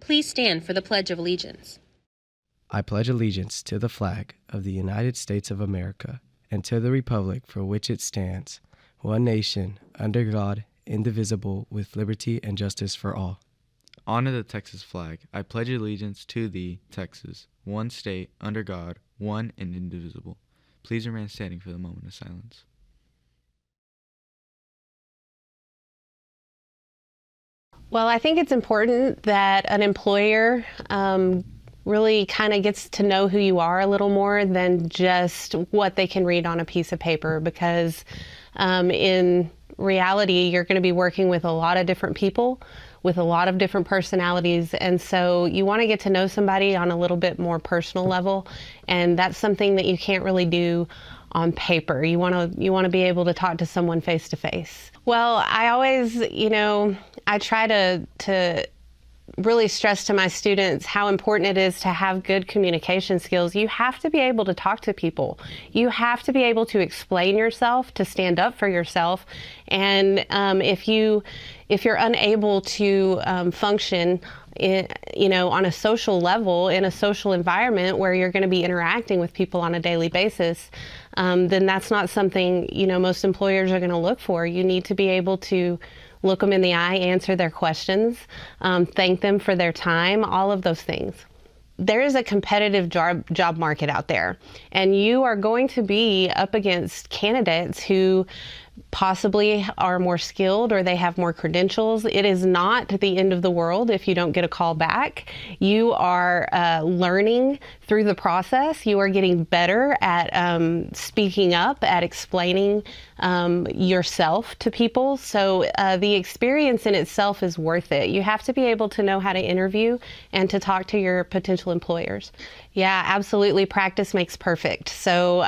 Please stand for the Pledge of Allegiance. I pledge allegiance to the flag of the United States of America and to the republic for which it stands, one nation, under God, indivisible, with liberty and justice for all. Honor the Texas flag. I pledge allegiance to thee, Texas, one state, under God, one and indivisible. Please remain standing for the moment of silence. Well, I think it's important that an employer really kind of gets to know who you are a little more than just what they can read on a piece of paper, because in reality, you're going to be working with a lot of different people with a lot of different personalities, and so you want to get to know somebody on a little bit more personal level, and that's something that you can't really do on paper. You want to be able to talk to someone face to face. Well, I always, I try to really stress to my students how important it is to have good communication skills. You have to be able to talk to people. You have to be able to explain yourself, to stand up for yourself. And if you're unable to function on a social level, in a social environment where you're going to be interacting with people on a daily basis, then that's not something, most employers are going to look for. You need to be able to look them in the eye, answer their questions, thank them for their time, all of those things. There is a competitive job market out there, and you are going to be up against candidates who possibly are more skilled or they have more credentials. It is not the end of the world if you don't get a call back. You are learning through the process. You are getting better at speaking up, at explaining yourself to people. So the experience in itself is worth it. You have to be able to know how to interview and to talk to your potential employers. Yeah, absolutely. Practice makes perfect. So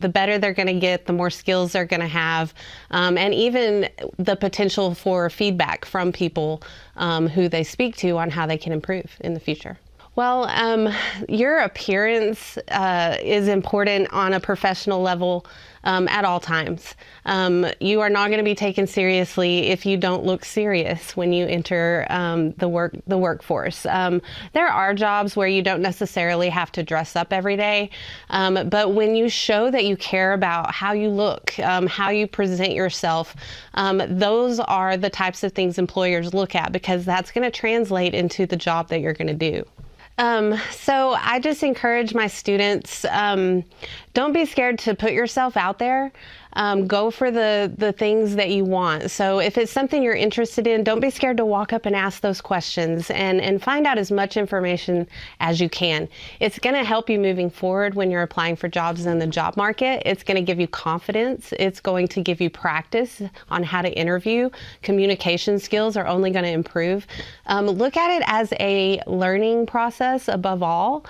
the better they're going to get, the more skills they're going to have, and even the potential for feedback from people who they speak to on how they can improve in the future. Well, your appearance is important on a professional level at all times. You are not going to be taken seriously if you don't look serious when you enter the workforce. There are jobs where you don't necessarily have to dress up every day, but when you show that you care about how you look, how you present yourself, those are the types of things employers look at, because that's going to translate into the job that you're going to do. So I just encourage my students, don't be scared to put yourself out there. Go for the things that you want. So if it's something you're interested in, don't be scared to walk up and ask those questions and find out as much information as you can. It's going to help you moving forward when you're applying for jobs in the job market. It's going to give you confidence. It's going to give you practice on how to interview. Communication skills are only going to improve. Look at it as a learning process above all.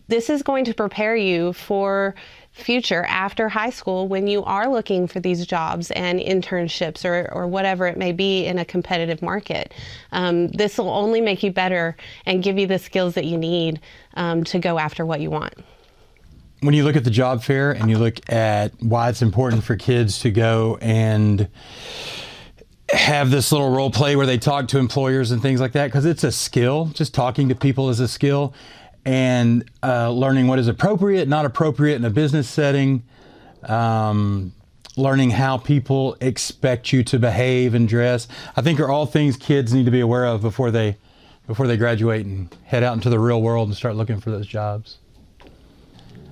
This is going to prepare you for future after high school when you are looking for these jobs and internships or whatever it may be in a competitive market. This will only make you better and give you the skills that you need to go after what you want. When you look at the job fair and you look at why it's important for kids to go and have this little role play where they talk to employers and things like that, because it's a skill. Just talking to people is a skill. And learning what is appropriate, not appropriate in a business setting, learning how people expect you to behave and dress, I think are all things kids need to be aware of before they graduate and head out into the real world and start looking for those jobs.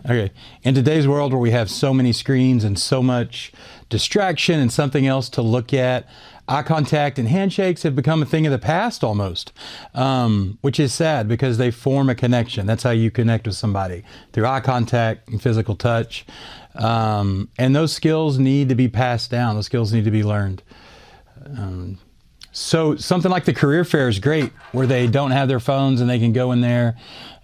Okay, in today's world where we have so many screens and so much distraction and something else to look at, eye contact and handshakes have become a thing of the past almost, which is sad because they form a connection. That's how you connect with somebody, through eye contact and physical touch. And those skills need to be passed down. Those skills need to be learned. So something like the career fair is great, where they don't have their phones and they can go in there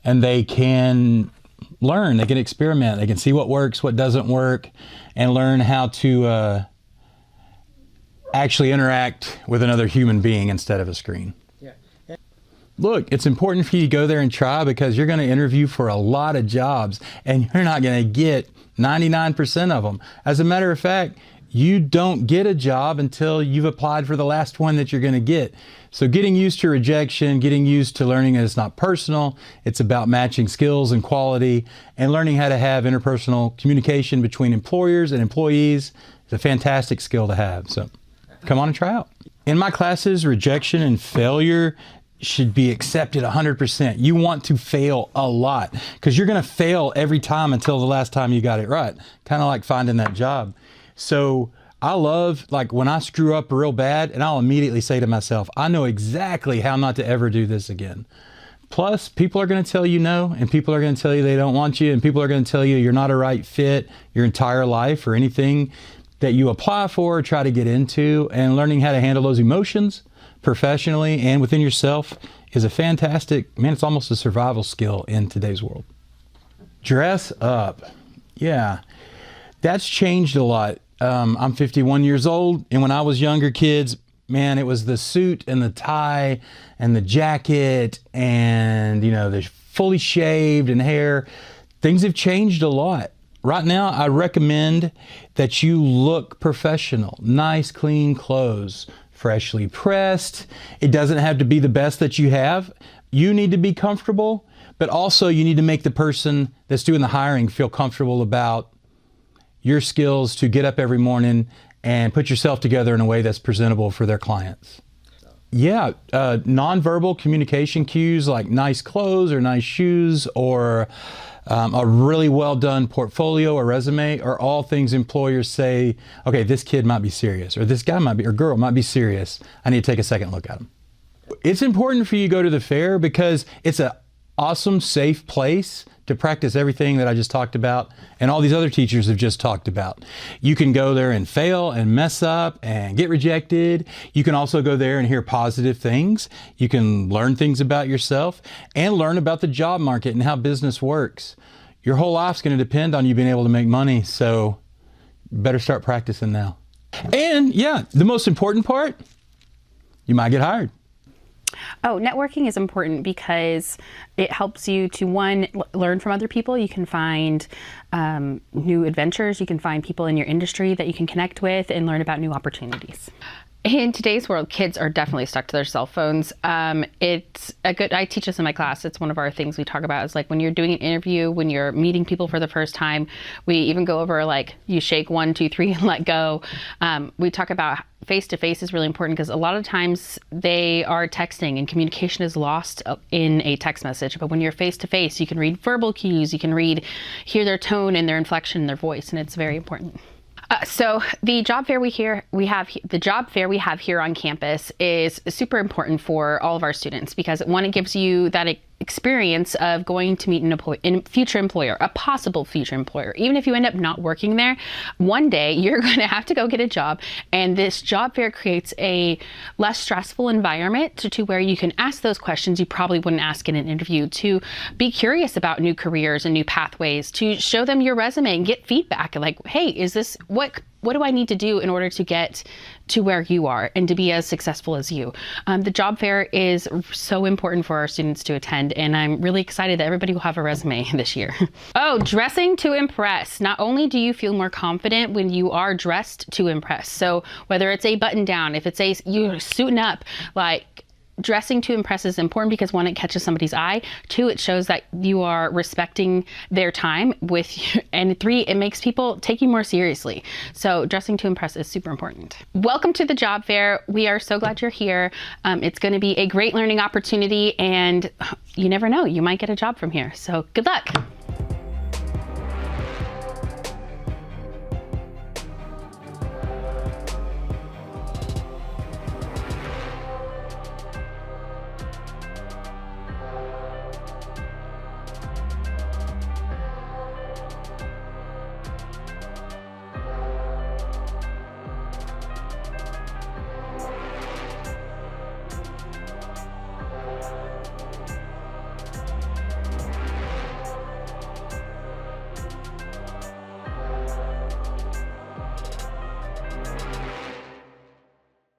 and they can learn, they can experiment, they can see what works, what doesn't work, and learn how to actually interact with another human being instead of a screen. Yeah. Look, it's important for you to go there and try, because you're going to interview for a lot of jobs and you're not going to get 99% of them. As a matter of fact, you don't get a job until you've applied for the last one that you're going to get. So getting used to rejection, getting used to learning that it's not personal, it's about matching skills and quality, and learning how to have interpersonal communication between employers and employees is a fantastic skill to have. So come on and try out. In my classes, rejection and failure should be accepted 100%. You want to fail a lot because you're going to fail every time until the last time you got it right. Kind of like finding that job. So I love, like, when I screw up real bad, and I'll immediately say to myself, I know exactly how not to ever do this again. Plus, people are going to tell you no, and people are going to tell you they don't want you, and people are going to tell you you're not a right fit your entire life or anything that you apply for or try to get into. And learning how to handle those emotions professionally and within yourself is a fantastic, man, it's almost a survival skill in today's world. Dress up. Yeah, that's changed a lot. I'm 51 years old, and when I was younger, kids, man, it was the suit and the tie and the jacket and, the fully shaved and hair. Things have changed a lot. Right now, I recommend that you look professional, nice, clean clothes, freshly pressed. It doesn't have to be the best that you have. You need to be comfortable, but also you need to make the person that's doing the hiring feel comfortable about your skills to get up every morning and put yourself together in a way that's presentable for their clients. Yeah, nonverbal communication cues like nice clothes or nice shoes or a really well done portfolio or resume are all things employers say, okay, this kid might be serious, or this guy might be, or girl might be serious. I need to take a second look at them. It's important for you to go to the fair because it's an awesome, safe place to practice everything that I just talked about and all these other teachers have just talked about. You can go there and fail and mess up and get rejected. You can also go there and hear positive things. You can learn things about yourself and learn about the job market and how business works. Your whole life's going to depend on you being able to make money, so you better start practicing now. And yeah, the most important part, you might get hired. Oh, networking is important because it helps you to, one, learn from other people. You can find new adventures. You can find people in your industry that you can connect with and learn about new opportunities. In today's world, kids are definitely stuck to their cell phones. It's a good, I teach this in my class. It's one of our things we talk about is like when you're doing an interview, when you're meeting people for the first time, we even go over like you shake 1, 2, 3 and let go. We talk about face-to-face is really important because a lot of times they are texting and communication is lost in a text message. But when you're face-to-face, you can read verbal cues, you can hear their tone and their inflection in their voice, and it's very important. So the job fair we have here on campus is super important for all of our students because one, it gives you that experience of going to meet a future employer, a possible future employer. Even if you end up not working there, one day you're going to have to go get a job, and this job fair creates a less stressful environment to where you can ask those questions you probably wouldn't ask in an interview, to be curious about new careers and new pathways, to show them your resume and get feedback like, hey, is this what do I need to do in order to get to where you are and to be as successful as you? The job fair is so important for our students to attend, and I'm really excited that everybody will have a resume this year. Oh, dressing to impress. Not only do you feel more confident when you are dressed to impress, so whether it's a button down, if it's you're suiting up, like, dressing to impress is important because one, it catches somebody's eye. Two, it shows that you are respecting their time and three, it makes people take you more seriously. So dressing to impress is super important. Welcome to the job fair. We are so glad you're here. It's going to be a great learning opportunity, and you never know, you might get a job from here. So good luck.